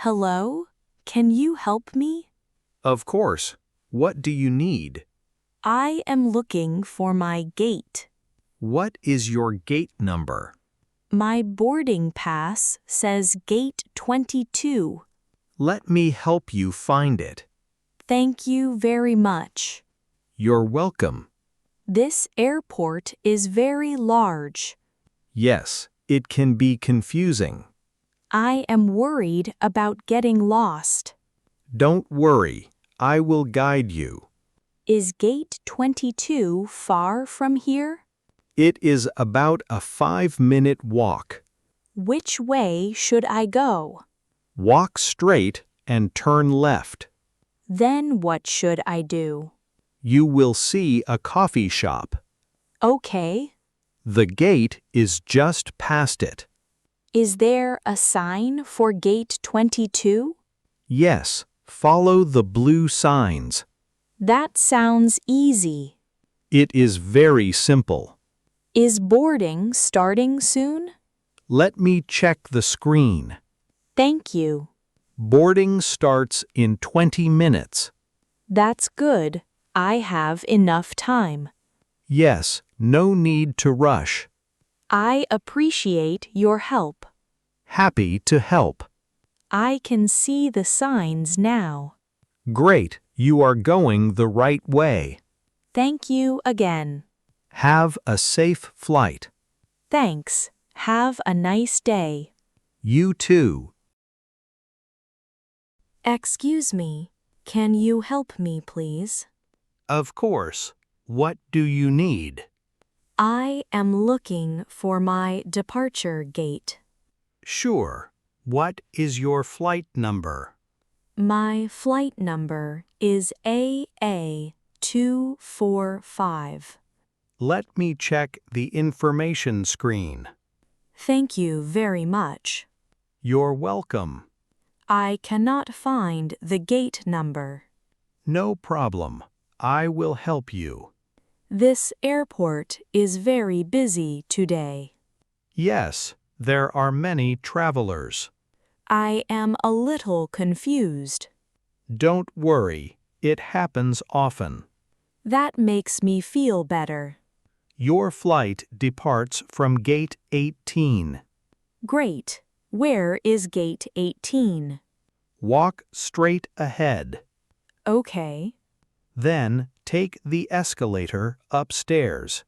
Hello? Can you help me? Of course. What do you need? I am looking for my gate. What is your gate number? My boarding pass says gate 22. Let me help you find it. Thank you very much. You're welcome. This airport is very large. Yes, it can be confusing. I am worried about getting lost. Don't worry, I will guide you. Is gate 22 far from here? It is about a 5-minute walk. Which way should I go? Walk straight and turn left. Then what should I do? You will see a coffee shop. Okay. The gate is just past it. Is there a sign for gate 22? Yes, follow the blue signs. That sounds easy. It is very simple. Is boarding starting soon? Let me check the screen. Thank you. Boarding starts in 20 minutes. That's good. I have enough time. Yes, no need to rush. I appreciate your help. Happy to help. I can see the signs now. Great, you are going the right way. Thank you again. Have a safe flight. Thanks. Have a nice day. You too. Excuse me. Can you help me, please? Of course. What do you need? I am looking for my departure gate. Sure. What is your flight number? My flight number is AA245. Let me check the information screen. Thank you very much. You're welcome. I cannot find the gate number. No problem. I will help you. This airport is very busy today. Yes, there are many travelers. I am a little confused. Don't worry, it happens often. That makes me feel better. Your flight departs from gate 18. Great. Where is gate 18? Walk straight ahead. Okay. Then take the escalator upstairs.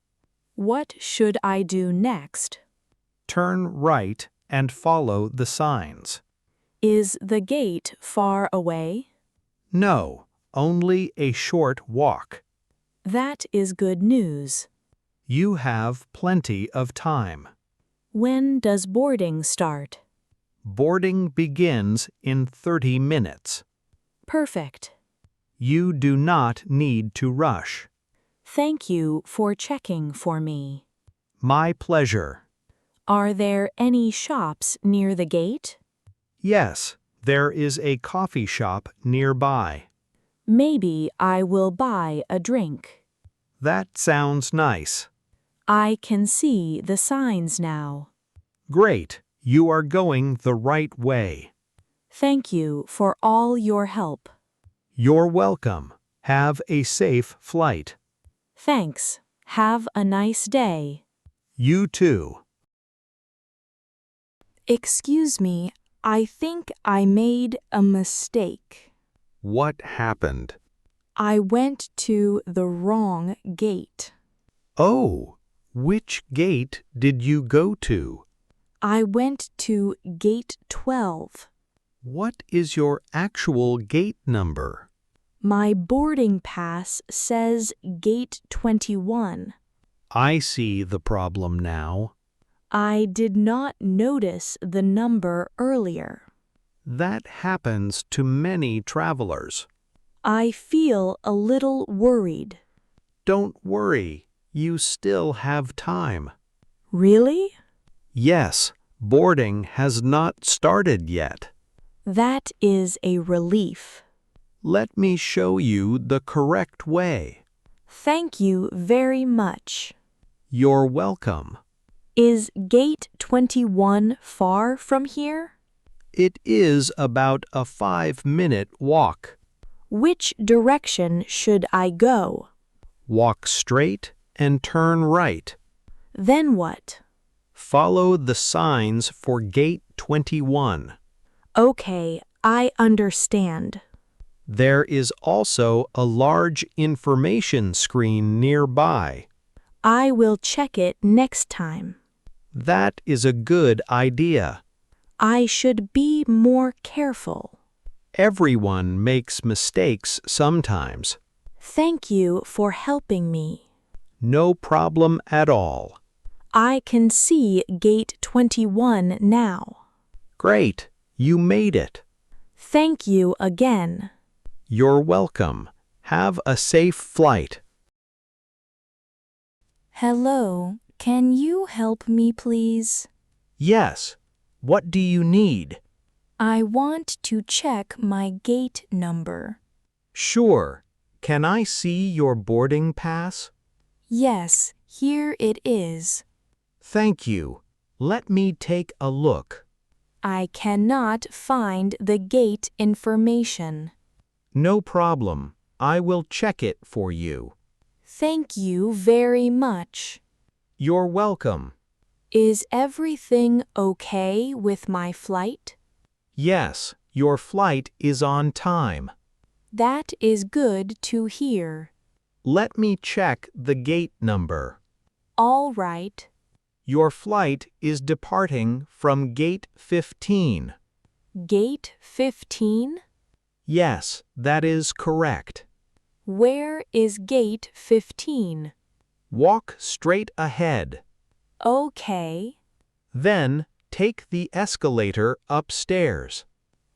What should I do next? Turn right and follow the signs. Is the gate far away? No, only a short walk. That is good news. You have plenty of time. When does boarding start? Boarding begins in 30 minutes. Perfect. You do not need to rush. Thank you for checking for me. My pleasure. Are there any shops near the gate? Yes, there is a coffee shop nearby. Maybe I will buy a drink. That sounds nice. I can see the signs now. Great, you are going the right way. Thank you for all your help. You're welcome. Have a safe flight. Thanks. Have a nice day. You too. Excuse me, I think I made a mistake. What happened? I went to the wrong gate. Oh, which gate did you go to? I went to gate 12. What is your actual gate number? My boarding pass says gate 21. I see the problem now. I did not notice the number earlier. That happens to many travelers. I feel a little worried. Don't worry, you still have time. Really? Yes, boarding has not started yet. That is a relief. Let me show you the correct way. Thank you very much. You're welcome. Is gate 21 far from here? It is about a 5-minute walk. Which direction should I go? Walk straight and turn right. Then what? Follow the signs for gate 21. Okay, I understand. There is also a large information screen nearby. I will check it next time. That is a good idea. I should be more careful. Everyone makes mistakes sometimes. Thank you for helping me. No problem at all. I can see gate 21 now. Great, you made it. Thank you again. You're welcome. Have a safe flight. Hello, can you help me please? Yes. What do you need? I want to check my gate number. Sure. Can I see your boarding pass? Yes, here it is. Thank you. Let me take a look. I cannot find the gate information. No problem. I will check it for you. Thank you very much. You're welcome. Is everything okay with my flight? Yes, your flight is on time. That is good to hear. Let me check the gate number. All right. Your flight is departing from gate 15. Gate 15? Yes, that is correct. Where is gate 15? Walk straight ahead. Okay. Then, take the escalator upstairs.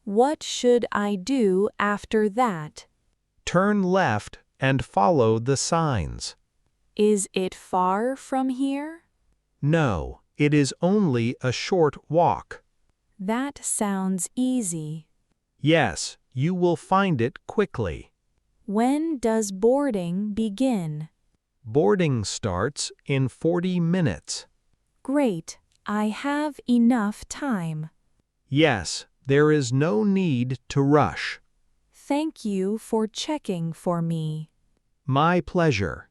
What should I do after that? Turn left and follow the signs. Is it far from here? No, it is only a short walk. That sounds easy. Yes, you will find it quickly. When does boarding begin? Boarding starts in 40 minutes. Great, I have enough time. Yes, there is no need to rush. Thank you for checking for me. My pleasure.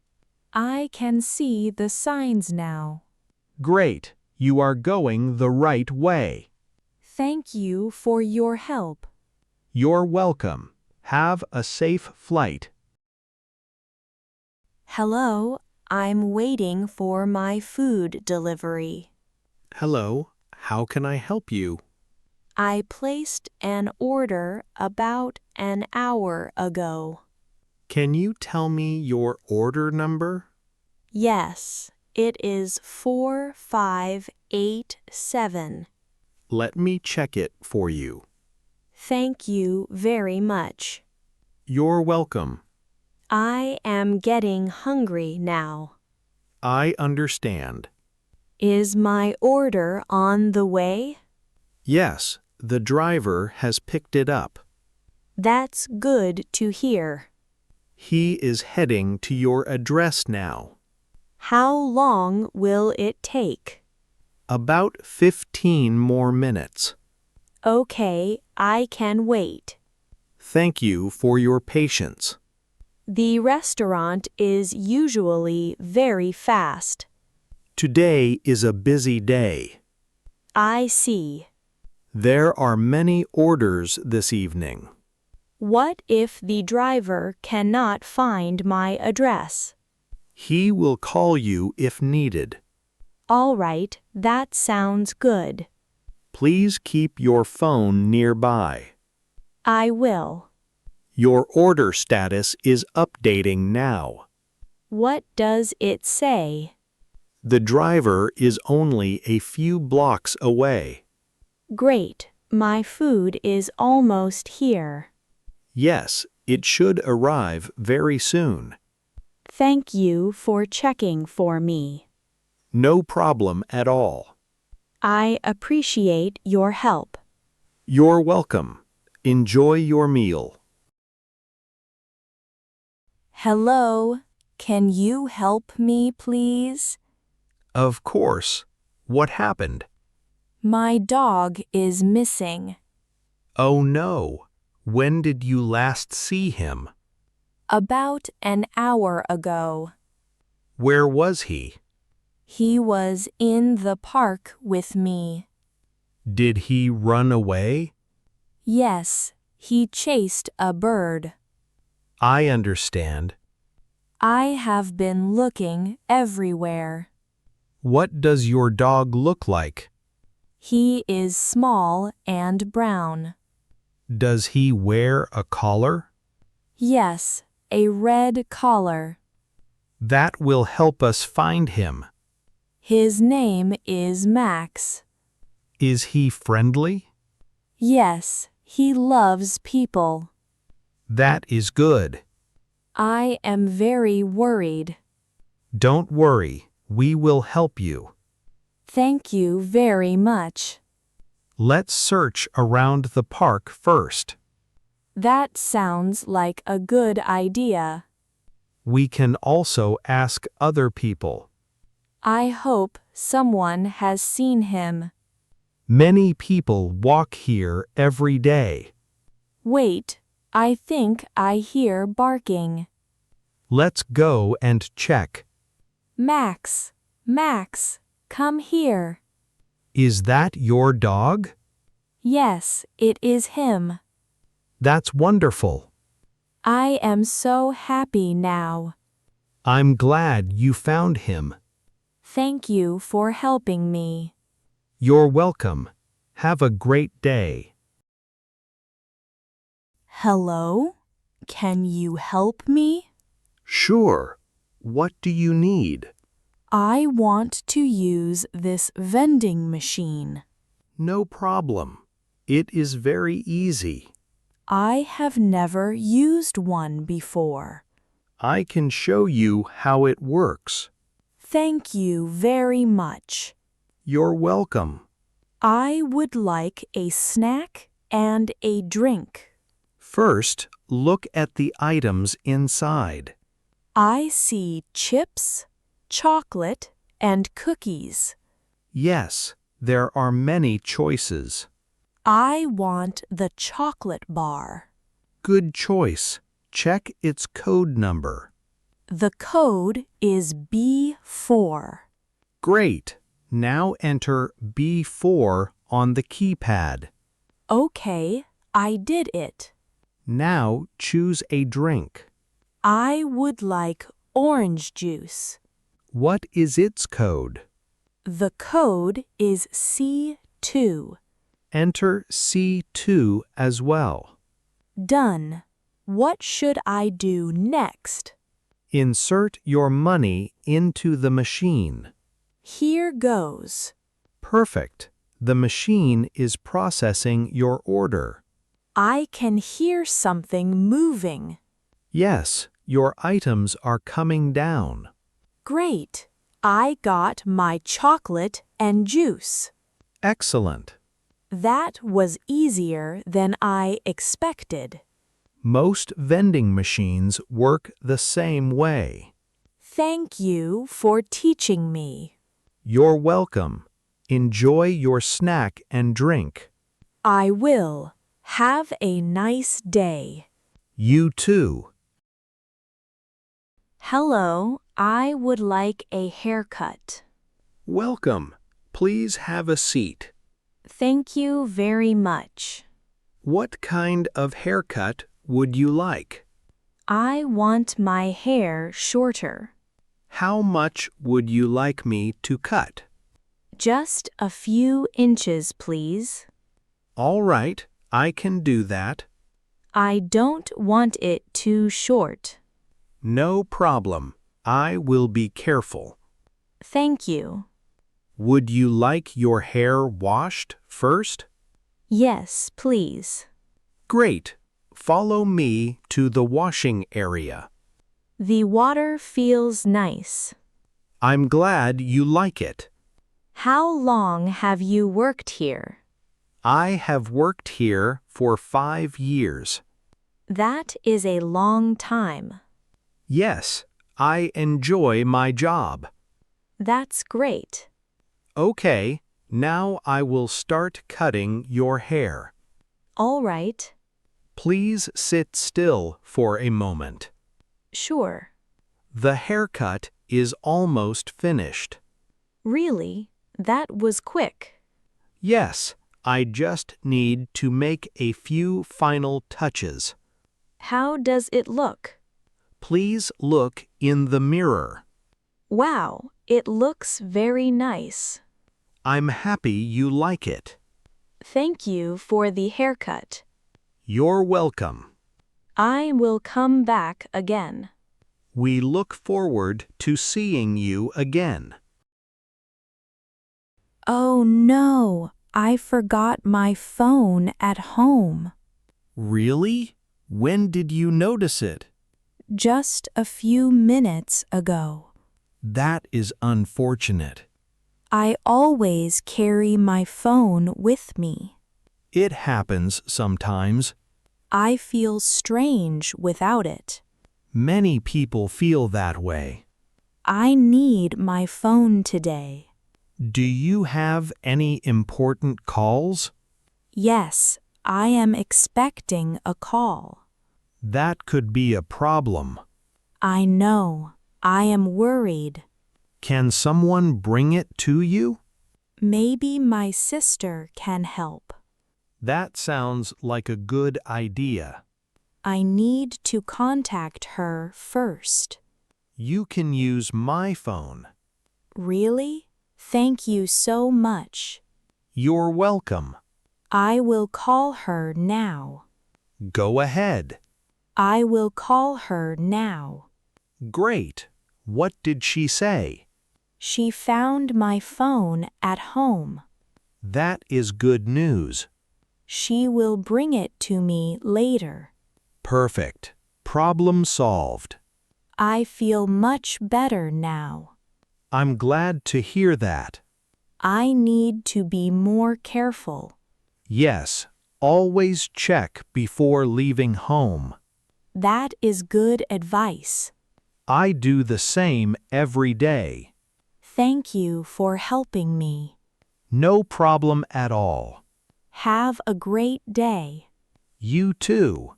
I can see the signs now. Great, you are going the right way. Thank you for your help. You're welcome. Have a safe flight. Hello, I'm waiting for my food delivery. Hello, how can I help you? I placed an order about an hour ago. Can you tell me your order number? Yes, it is 4587. Let me check it for you. Thank you very much. You're welcome. I am getting hungry now. I understand. Is my order on the way? Yes, the driver has picked it up. That's good to hear. He is heading to your address now. How long will it take? About 15 more minutes. Okay, I can wait. Thank you for your patience. The restaurant is usually very fast. Today is a busy day. I see. There are many orders this evening. What if the driver cannot find my address? He will call you if needed. All right, that sounds good. Please keep your phone nearby. I will. Your order status is updating now. What does it say? The driver is only a few blocks away. Great, my food is almost here. Yes, it should arrive very soon. Thank you for checking for me. No problem at all. I appreciate your help. You're welcome. Enjoy your meal. Hello, can you help me please? Of course. What happened? My dog is missing. Oh no. When did you last see him? About an hour ago. Where was he? He was in the park with me. Did he run away? Yes, he chased a bird. I understand. I have been looking everywhere. What does your dog look like? He is small and brown. Does he wear a collar? Yes, a red collar. That will help us find him. His name is Max. Is he friendly? Yes, he loves people. That is good. I am very worried. Don't worry, we will help you. Thank you very much. Let's search around the park first. That sounds like a good idea. We can also ask other people. I hope someone has seen him. Many people walk here every day. Wait, I think I hear barking. Let's go and check. Max, Max, come here. Is that your dog? Yes, it is him. That's wonderful. I am so happy now. I'm glad you found him. Thank you for helping me. You're welcome. Have a great day. Hello? Can you help me? Sure. What do you need? I want to use this vending machine. No problem. It is very easy. I have never used one before. I can show you how it works. Thank you very much. You're welcome. I would like a snack and a drink. First, look at the items inside. I see chips, chocolate, and cookies. Yes, there are many choices. I want the chocolate bar. Good choice. Check its code number. The code is B4. Great. Now enter B4 on the keypad. Okay, I did it. Now choose a drink. I would like orange juice. What is its code? The code is C2. Enter C2 as well. Done. What should I do next? Insert your money into the machine. Here goes. Perfect. The machine is processing your order. I can hear something moving. Yes, your items are coming down. Great. I got my chocolate and juice. Excellent. That was easier than I expected. Most vending machines work the same way. Thank you for teaching me. You're welcome. Enjoy your snack and drink. I will. Have a nice day. You too. Hello, I would like a haircut. Welcome. Please have a seat. Thank you very much. What kind of haircut would you like? I want my hair shorter. How much would you like me to cut? Just a few inches, please. All right, I can do that. I don't want it too short. No problem. I will be careful. Thank you. Would you like your hair washed first? Yes, please. Great. Follow me to the washing area. The water feels nice. I'm glad you like it. How long have you worked here? I have worked here for 5 years. That is a long time. Yes, I enjoy my job. That's great. Okay, now I will start cutting your hair. All right. Please sit still for a moment. Sure. The haircut is almost finished. Really? That was quick. Yes, I just need to make a few final touches. How does it look? Please look in the mirror. Wow, it looks very nice. I'm happy you like it. Thank you for the haircut. You're welcome. I will come back again. We look forward to seeing you again. Oh no, I forgot my phone at home. Really? When did you notice it? Just a few minutes ago. That is unfortunate. I always carry my phone with me. It happens sometimes. I feel strange without it. Many people feel that way. I need my phone today. Do you have any important calls? Yes, I am expecting a call. That could be a problem. I know. I am worried. Can someone bring it to you? Maybe my sister can help. That sounds like a good idea. I need to contact her first. You can use my phone. Really? Thank you so much. You're welcome. I will call her now. Go ahead. I will call her now. Great. What did she say? She found my phone at home. That is good news. She will bring it to me later. Perfect. Problem solved. I feel much better now. I'm glad to hear that. I need to be more careful. Yes, always check before leaving home. That is good advice. I do the same every day. Thank you for helping me. No problem at all. Have a great day. You too.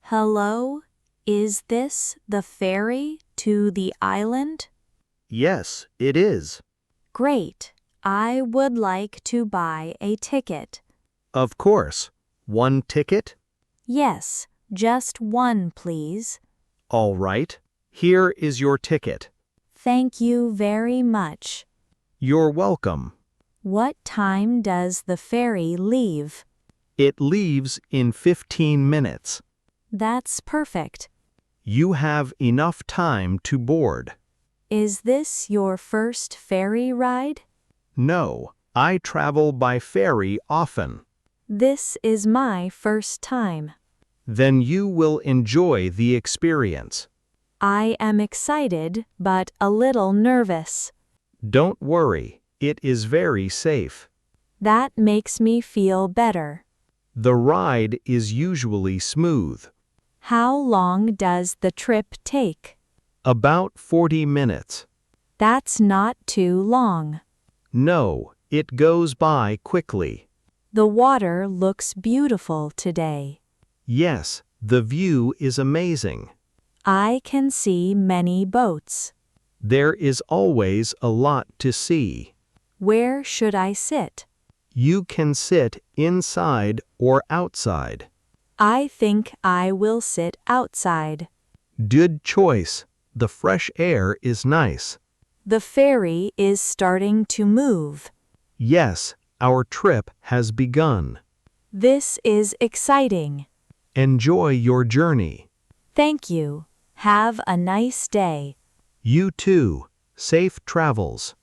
Hello, is this the ferry to the island? Yes, it is. Great. I would like to buy a ticket. Of course. One ticket? Yes, just one, please. All right. Here is your ticket. Thank you very much. You're welcome. What time does the ferry leave? It leaves in 15 minutes. That's perfect. You have enough time to board. Is this your first ferry ride? No, I travel by ferry often. This is my first time. Then you will enjoy the experience. I am excited but a little nervous. Don't worry, it is very safe. That makes me feel better. The ride is usually smooth. How long does the trip take? About 40 minutes. That's not too long. No, it goes by quickly. The water looks beautiful today. Yes, the view is amazing. I can see many boats. There is always a lot to see. Where should I sit? You can sit inside or outside. I think I will sit outside. Good choice. The fresh air is nice. The ferry is starting to move. Yes, our trip has begun. This is exciting. Enjoy your journey. Thank you. Have a nice day. You too. Safe travels.